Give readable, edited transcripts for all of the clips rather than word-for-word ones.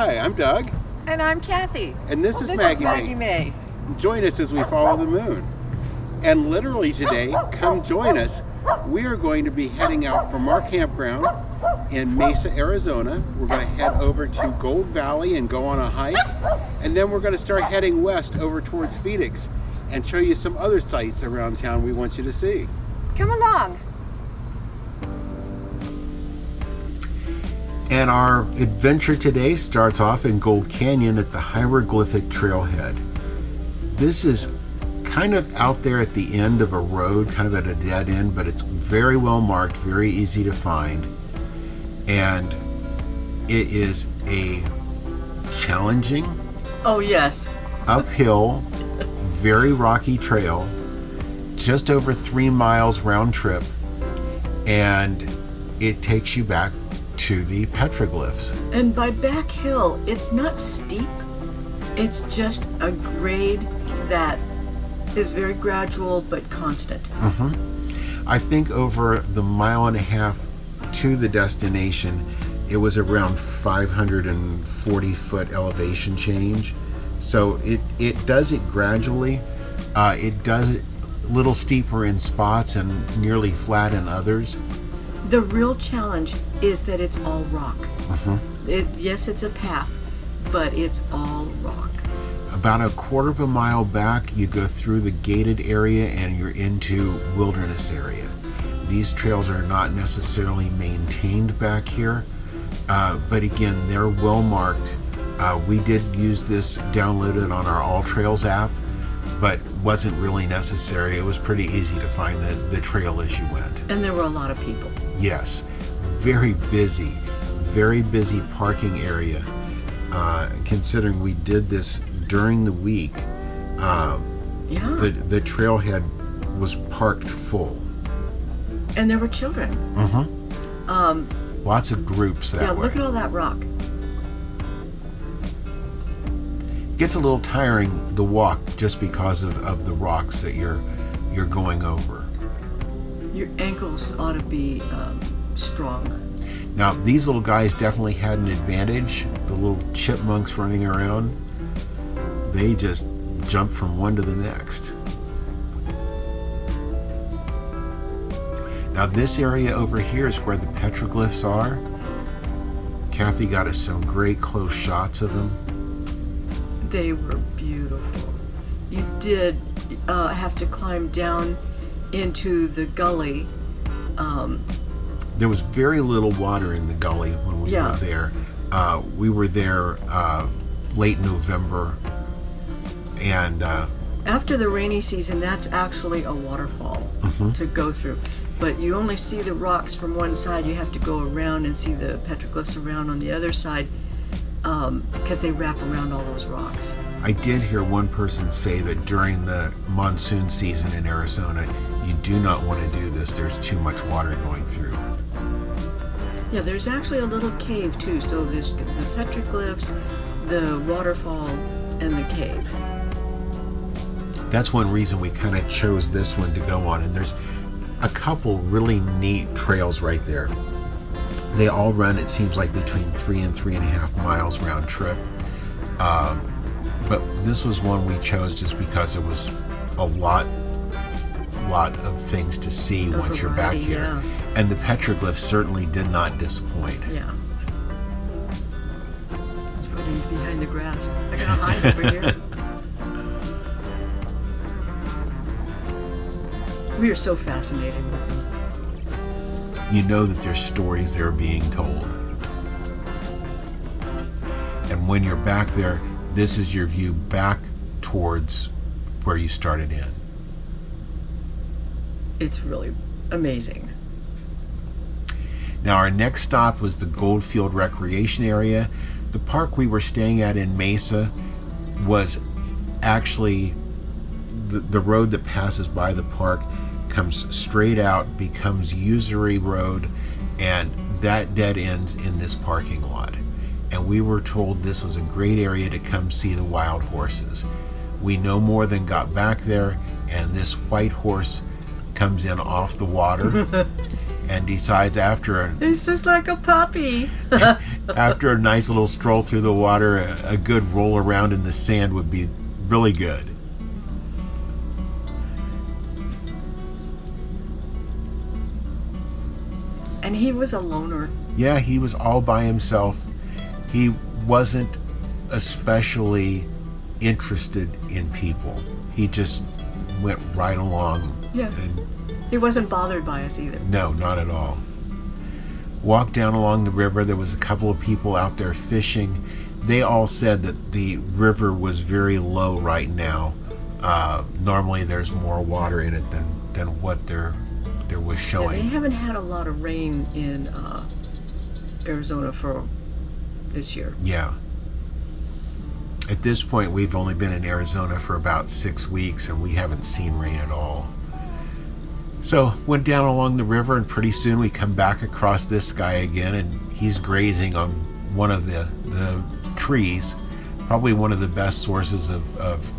Hi, I'm Doug. And I'm Cathy. And this is Maggie Mae. Join us as we follow the moon. And literally today, come join us. We are going to be heading out from our campground in Mesa, Arizona. We're going to head over to Gold Valley and go on a hike. And then we're going to start heading west over towards Phoenix and show you some other sights around town we want you to see. Come along. And our adventure today starts off in Gold Canyon at the Hieroglyphic trailhead. This is kind of out there at the end of a road, kind of at a dead end, but it's very well marked, very easy to find. And it is a challenging, uphill, very rocky trail, just over 3 miles round trip, and it takes you back to the petroglyphs. And by back hill, it's not steep. It's just a grade that is very gradual but constant. I think over the 1.5 miles to the destination, it was around 540 foot elevation change. So it does it gradually. It does it a little steeper in spots and nearly flat in others. The real challenge is that it's all rock. Yes, it's a path, but it's all rock. About 1/4 mile back, you go through the gated area and you're into wilderness area. These trails are not necessarily maintained back here, but again, they're well marked. We did use this downloaded on our All Trails app, but wasn't really necessary. It was pretty easy to find the trail as you went. And there were a lot of people. Yes, very busy parking area. Considering we did this during the week, the trailhead was parked full. And there were children. Lots of groups that way. Yeah, look at all that rock. Gets a little tiring, the walk, just because of the rocks that you're going over. Your ankles ought to be strong. Now, these little guys definitely had an advantage. The little chipmunks running around, they just jump from one to the next. Now, this area over here is where the petroglyphs are. Cathy got us some great close shots of them. They were beautiful. You did have to climb down into the gully. There was very little water in the gully when we were there. We were there late November, and after the rainy season, that's actually a waterfall to go through. But you only see the rocks from one side. You have to go around and see the petroglyphs around on the other side, because they wrap around all those rocks. I did hear one person say that during the monsoon season in Arizona, you do not want to do this. There's too much water going through. Yeah, there's actually a little cave too. So there's the petroglyphs, the waterfall, and the cave. That's one reason we kind of chose this one to go on. And there's a couple really neat trails right there. They all run, it seems like, between 3 and 3.5 miles round trip. But this was one we chose just because it was a lot of things to see once you're back here. Yeah. And the petroglyphs certainly did not disappoint. Yeah. It's running behind the grass. I gotta hide over here. We are so fascinated with them. You know that there's stories that are being told. And when you're back there, this is your view back towards where you started in. It's really amazing. Now, our next stop was the Goldfield Recreation Area. The park we were staying at in Mesa was actually the road that passes by the park comes straight out, becomes Usury Road, and that dead ends in this parking lot. And we were told this was a great area to come see the wild horses. We no more than got back there, and this white horse comes in off the water and decides after It's just like a puppy. after a nice little stroll through the water, a good roll around in the sand would be really good. And he was a loner. Yeah, he was all by himself. He wasn't especially interested in people. He just went right along. Yeah. And He wasn't bothered by us either. no, not at all. Walked down along the river. There was a couple of people out there fishing. They all said that the river was very low right now. Normally there's more water in it than what there was Yeah, showing. they haven't had a lot of rain in Arizona for this year. Yeah. At this point, we've only been in Arizona for about 6 weeks, and we haven't seen rain at all. So, went down along the river, and pretty soon we come back across this guy again, and he's grazing on one of the trees, probably one of the best sources of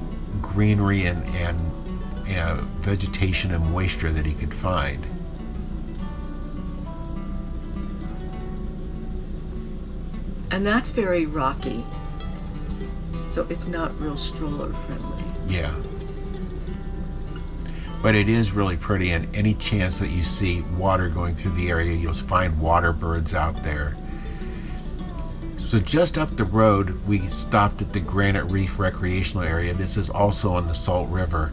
greenery and vegetation and moisture that he could find. And that's very rocky. So it's not real stroller friendly. Yeah. But it is really pretty, and any chance that you see water going through the area, you'll find water birds out there. So just up the road, we stopped at the Granite Reef recreational area. This is also on the Salt River,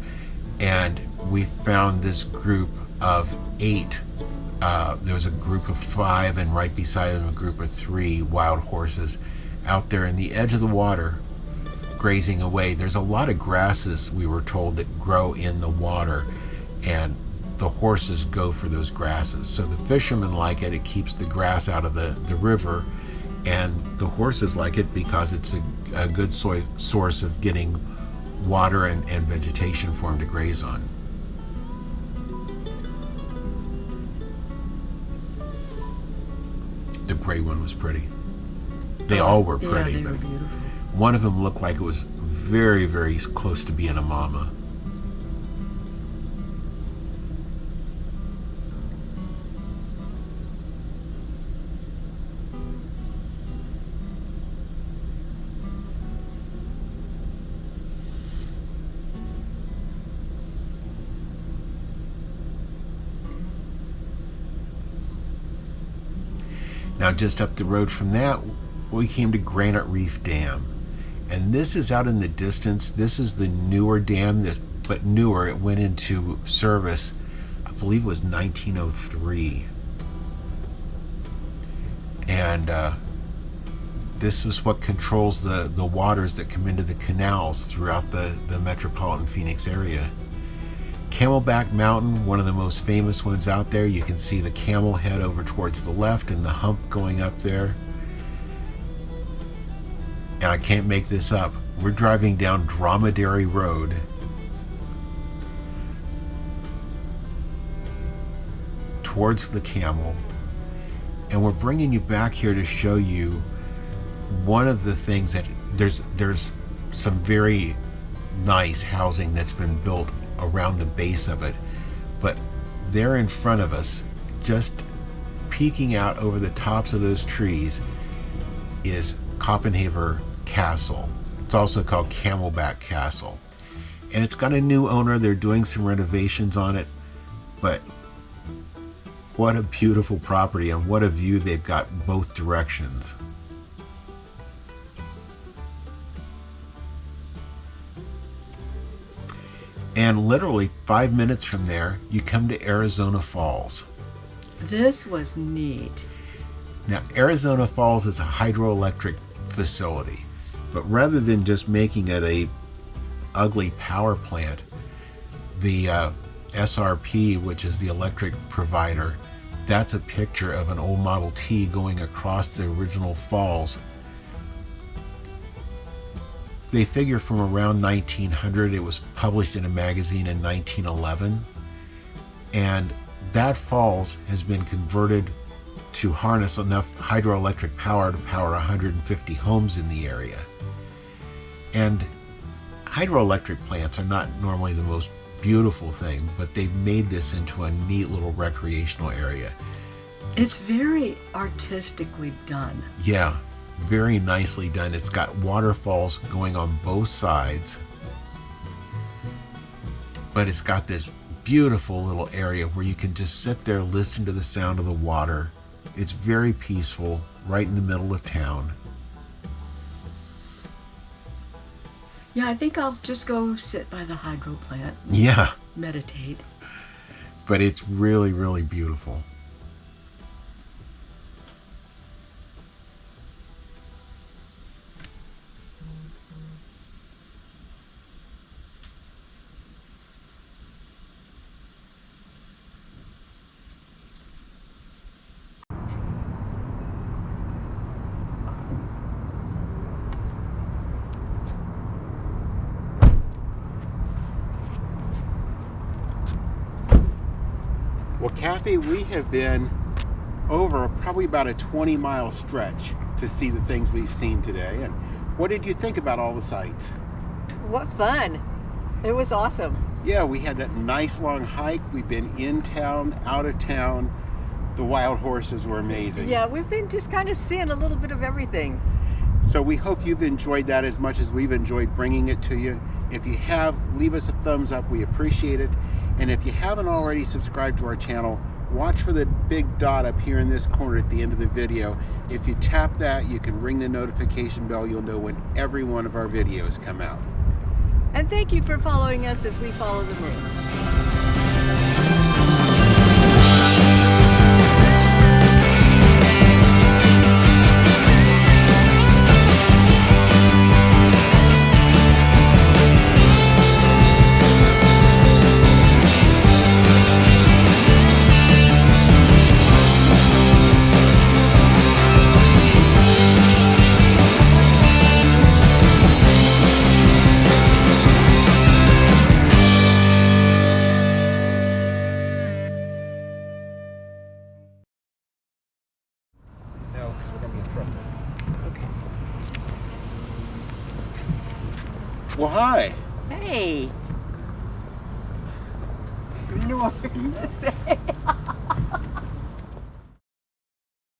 and we found this group of 8. There was a group of 5, and right beside them a group of 3 wild horses out there in the edge of the water, grazing away. There's a lot of grasses, we were told, that grow in the water, and the horses go for those grasses. So the fishermen like it. It keeps the grass out of the river, and the horses like it because it's a good source of getting water and vegetation for them to graze on. The gray one was pretty. They all were pretty. Yeah, they but were beautiful. one of them looked like it was very, very close to being a mama. Now, just up the road from that, we came to Granite Reef Dam. And this is out in the distance. This is the newer dam, but newer. It went into service, I believe it was 1903. And this is what controls the waters that come into the canals throughout the metropolitan Phoenix area. Camelback Mountain, one of the most famous ones out there. You can see the camel head over towards the left and the hump going up there. And I can't make this up. We're driving down Dromedary Road. Towards the camel. And we're bringing you back here to show you one of the things that there's some very nice housing that's been built around the base of it. But there in front of us, just peeking out over the tops of those trees, is Copenhagen Castle. It's also called Camelback Castle. And it's got a new owner. They're doing some renovations on it. But what a beautiful property, and what a view they've got both directions. And literally 5 minutes from there, you come to Arizona Falls. This was neat. Now, Arizona Falls is a hydroelectric facility, but rather than just making it a ugly power plant, the SRP, which is the electric provider, that's a picture of an old Model T going across the original falls. They figure from around 1900. It was published in a magazine in 1911. And that falls has been converted to harness enough hydroelectric power to power 150 homes in the area. And hydroelectric plants are not normally the most beautiful thing, but they've made this into a neat little recreational area. It's very artistically done. Yeah, very nicely done. It's got waterfalls going on both sides, but it's got this beautiful little area where you can just sit there, listen to the sound of the water. It's very peaceful, right in the middle of town. Yeah, I think I'll just go sit by the hydro plant. Yeah, Meditate. but it's really, really beautiful. Well, Kathy, we have been over probably about a 20-mile stretch to see the things we've seen today. And what did you think about all the sights? What fun. It was awesome. Yeah, we had that nice long hike. We've been in town, out of town. The wild horses were amazing. Yeah, we've been just kind of seeing a little bit of everything. So we hope you've enjoyed that as much as we've enjoyed bringing it to you. If you have, leave us a thumbs up. We appreciate it. And if you haven't already subscribed to our channel, watch for the big dot up here in this corner at the end of the video. If you tap that, you can ring the notification bell. You'll know when every one of our videos come out. And thank you for following us as we follow the moon. No, because we're going to be in front of Okay. it. Well, hi. Hey. You know what we're going to say.